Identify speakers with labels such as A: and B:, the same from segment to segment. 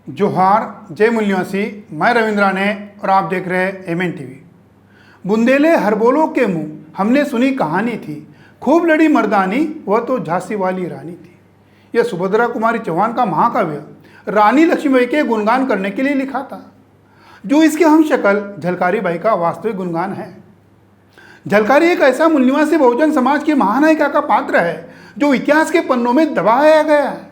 A: जोहार, जय मूल्यवासी। मैं रविंद्रा ने और आप देख रहे हैं एमएन टीवी। बुंदेले हरबोलों के मुंह हमने सुनी कहानी थी, खूब लड़ी मर्दानी वह तो झांसी वाली रानी थी। यह सुभद्रा कुमारी चौहान का महाकाव्य रानी लक्ष्मीबाई के गुणगान करने के लिए लिखा था, जो इसके हम शक्ल झलकारी बाई का वास्तविक गुणगान है। झलकारी एक ऐसा मूल्यवासी बहुजन समाज की महानायिका का पात्र है जो इतिहास के पन्नों में दबाया गया है।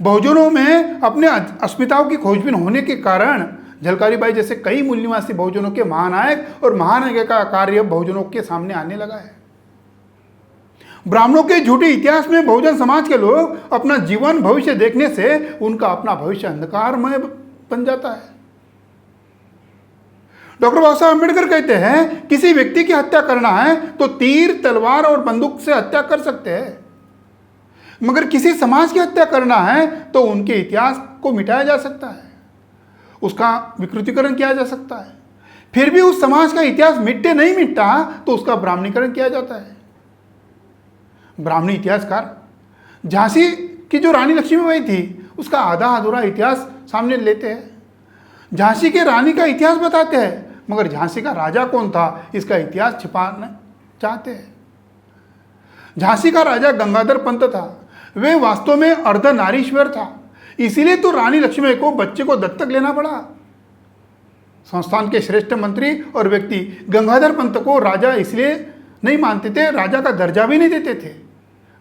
A: बहुजनों में अपने अस्मिताओं की खोजबीन होने के कारण झलकारी बाई जैसे कई मूल्यवासी बहुजनों के महानायक और महानायिका का कार्य बहुजनों के सामने आने लगा है। ब्राह्मणों के झूठे इतिहास में बहुजन समाज के लोग अपना जीवन भविष्य देखने से उनका अपना भविष्य अंधकारमय बन जाता है। डॉक्टर बाबा साहब अम्बेडकर कहते हैं, किसी व्यक्ति की हत्या करना है तो तीर, तलवार और बंदूक से हत्या कर सकते हैं, मगर किसी समाज की हत्या करना है तो उनके इतिहास को मिटाया जा सकता है, उसका विकृतीकरण किया जा सकता है। फिर भी उस समाज का इतिहास मिटते नहीं मिटता तो उसका ब्राह्मणीकरण किया जाता है। ब्राह्मणी इतिहासकार झांसी की जो रानी लक्ष्मीबाई थी उसका आधा अधूरा इतिहास सामने लेते हैं। झांसी के रानी का इतिहास बताते हैं, मगर झांसी का राजा कौन था इसका इतिहास छिपाना चाहते हैं। झांसी का राजा गंगाधर पंत था, वे वास्तव में अर्धनारीश्वर था, इसीलिए तो रानी लक्ष्मीबाई को बच्चे को दत्तक लेना पड़ा। संस्थान के श्रेष्ठ मंत्री और व्यक्ति गंगाधर पंत को राजा इसलिए नहीं मानते थे, राजा का दर्जा भी नहीं देते थे।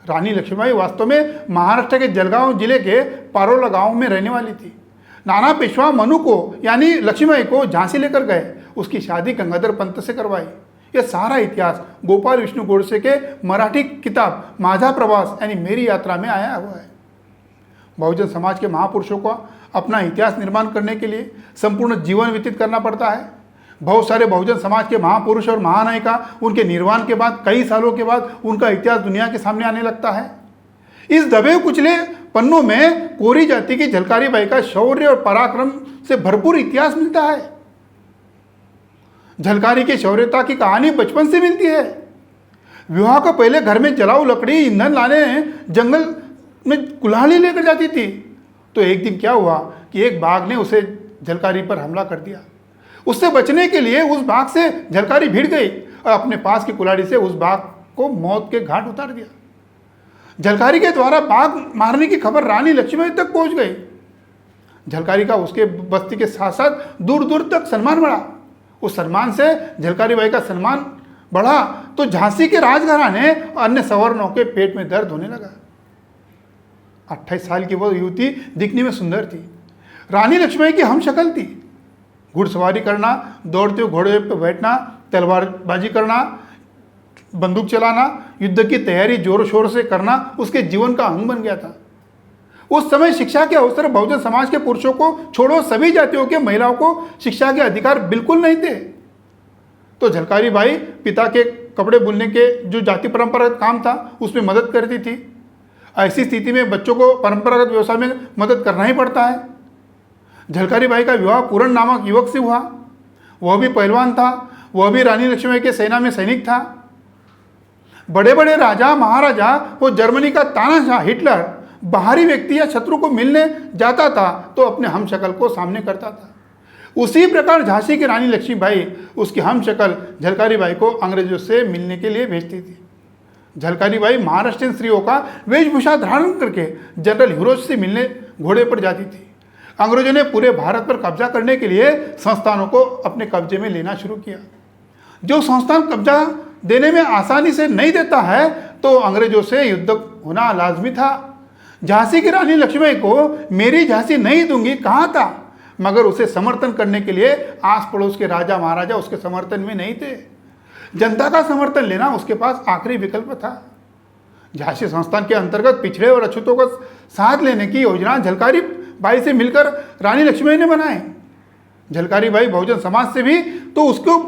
A: रानी लक्ष्मीबाई वास्तव में महाराष्ट्र के जलगांव जिले के पारोला गांव में रहने वाली थी। नाना पेशवा मनु को यानी लक्ष्मीबाई को झांसी लेकर गए, उसकी शादी गंगाधर पंत से करवाई। यह सारा इतिहास गोपाल विष्णु गोडसे के मराठी किताब माझा प्रवास यानी मेरी यात्रा में आया हुआ है। बहुजन समाज के महापुरुषों को अपना इतिहास निर्माण करने के लिए संपूर्ण जीवन व्यतीत करना पड़ता है। बहुत सारे बहुजन समाज के महापुरुष और महानायिका उनके निर्वाण के बाद कई सालों के बाद उनका इतिहास दुनिया के सामने आने लगता है। इस दबे कुचले पन्नों में कोरी जाति की झलकारी बाई का शौर्य और पराक्रम से भरपूर इतिहास मिलता है। झलकारी की शौर्यता की कहानी बचपन से मिलती है। विवाह को पहले घर में जलाऊ लकड़ी ईंधन लाने जंगल में कुल्हाड़ी लेकर जाती थी, तो एक दिन क्या हुआ कि एक बाघ ने उसे झलकारी पर हमला कर दिया। उससे बचने के लिए उस बाघ से झलकारी भिड़ गई और अपने पास की कुल्हाड़ी से उस बाघ को मौत के घाट उतार दिया। झलकारी के द्वारा बाघ मारने की खबर रानी लक्ष्मीबाई तक पहुंच गई। झलकारी का उसके बस्ती के साथ साथ दूर दूर तक सम्मान बढ़ा। उस सम्मान से झलकारी बाई का सम्मान बढ़ा तो झांसी के राजघराने अन्य सवर्णों के पेट में दर्द होने लगा। 28 साल की वो युवती दिखने में सुंदर थी, रानी लक्ष्मीबाई की हम शक्ल थी। घुड़सवारी करना, दौड़ते हुए घोड़े पर बैठना, तलवारबाजी करना, बंदूक चलाना, युद्ध की तैयारी जोर शोर से करना उसके जीवन का अंग बन गया था। उस समय शिक्षा के अवसर बहुजन समाज के पुरुषों को छोड़ो सभी जातियों के महिलाओं को शिक्षा के अधिकार बिल्कुल नहीं थे। तो झलकारी बाई पिता के कपड़े बुनने के जो जाति परंपरागत काम था उसमें मदद करती थी। ऐसी स्थिति में बच्चों को परंपरागत व्यवसाय में मदद करना ही पड़ता है। झलकारी बाई का विवाह पूरण नामक युवक से हुआ। वह भी पहलवान था, वह भी रानी लक्ष्मीबाई के सेना में सैनिक था। बड़े बड़े राजा महाराजा वो जर्मनी का तानाशाह हिटलर बाहरी व्यक्ति या शत्रु को मिलने जाता था तो अपने हम शक्ल को सामने करता था। उसी प्रकार झांसी की रानी लक्ष्मीबाई उसकी हम शक्ल झलकारी बाई को अंग्रेजों से मिलने के लिए भेजती थी। झलकारी बाई महाराष्ट्रीयन स्त्रियों का वेशभूषा धारण करके जनरल हिरोज से मिलने घोड़े पर जाती थी। अंग्रेजों ने पूरे भारत पर कब्जा करने के लिए संस्थानों को अपने कब्जे में लेना शुरू किया। जो संस्थान कब्जा देने में आसानी से नहीं देता है तो अंग्रेजों से युद्ध होना लाजमी था। झांसी की रानी लक्ष्मीबाई को मेरी झांसी नहीं दूंगी कहा था, मगर उसे समर्थन करने के लिए आस पड़ोस के राजा महाराजा उसके समर्थन में नहीं थे। जनता का समर्थन लेना उसके पास आखिरी विकल्प था। झांसी संस्थान के अंतर्गत पिछड़े और अछूतों का साथ लेने की योजना झलकारी बाई से मिलकर रानी लक्ष्मीबाई ने बनाई। झलकारी बाई बहुजन समाज से भी तो उसको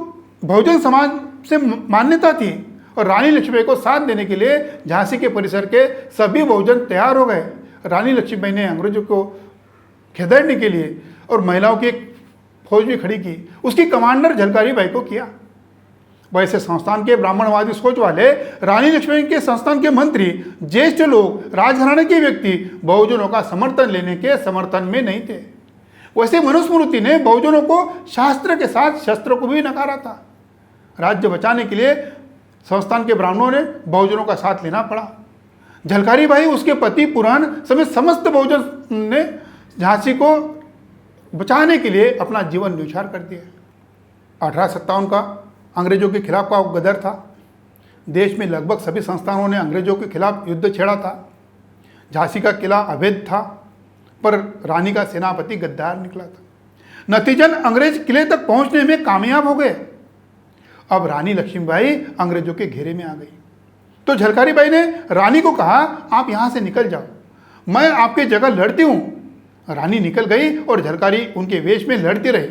A: बहुजन समाज से मान्यता थी और रानी लक्ष्मीबाई को साथ देने के लिए झांसी के परिसर के सभी बहुजन तैयार हो गए। रानी लक्ष्मीबाई ने अंग्रेजों को खदेड़ने के लिए और महिलाओं की एक फौज भी खड़ी की। उसकी कमांडर झलकारी बाई को किया। वैसे संस्थान के ब्राह्मणवादी सोच वाले रानी लक्ष्मीबाई के संस्थान के मंत्री, ज्येष्ठ लोग, राजघराने के व्यक्ति बहुजनों का समर्थन लेने के समर्थन में नहीं थे। वैसे मनुस्मृति ने बहुजनों को शास्त्र के साथ शस्त्र को भी नकारा था। राज्य बचाने के लिए संस्थान के ब्राह्मणों ने बहुजनों का साथ लेना पड़ा। झलकारी बाई, उसके पति, पुराण समेत समस्त बहुजन ने झांसी को बचाने के लिए अपना जीवन न्यौछावर कर दिया। 1857 का अंग्रेजों के खिलाफ का गदर था। देश में लगभग सभी संस्थानों ने अंग्रेजों के खिलाफ युद्ध छेड़ा था। झांसी का किला अवैध था, पर रानी का सेनापति गद्दार निकला था। नतीजन अंग्रेज किले तक पहुंचने में कामयाब हो गए। अब रानी लक्ष्मीबाई अंग्रेजों के घेरे में आ गई, तो झलकारी बाई ने रानी को कहा, आप यहां से निकल जाओ, मैं आपकी जगह लड़ती हूं। रानी निकल गई और झलकारी उनके वेश में लड़ती रही।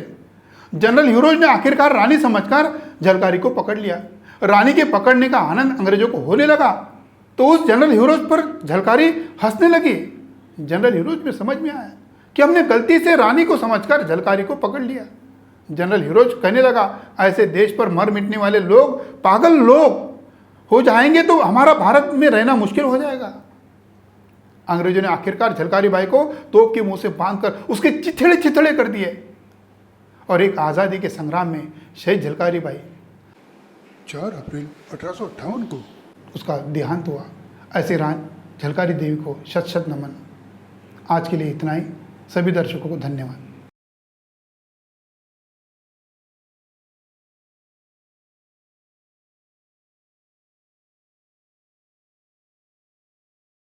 A: जनरल ह्यूरोज ने आखिरकार रानी समझकर झलकारी को पकड़ लिया। रानी के पकड़ने का आनंद अंग्रेजों को होने लगा, तो उस जनरल ह्यूरोज पर झलकारी हंसने लगी। जनरल ह्यूरोज में समझ में आया कि हमने गलती से रानी को समझकर झलकारी को पकड़ लिया। जनरल ह्यूरोज कहने लगा, ऐसे देश पर मर मिटने वाले लोग पागल लोग हो जाएंगे तो हमारा भारत में रहना मुश्किल हो जाएगा। अंग्रेजों ने आखिरकार झलकारी बाई को तोप के मुंह से बांधकर उसके चिथड़े चिथड़े कर दिए और एक आज़ादी के संग्राम में शहीद झलकारी बाई 4 अप्रैल 1858 को उसका देहांत हुआ। ऐसे झलकारी देवी को शत शत नमन। आज के लिए इतना ही। सभी दर्शकों को धन्यवाद।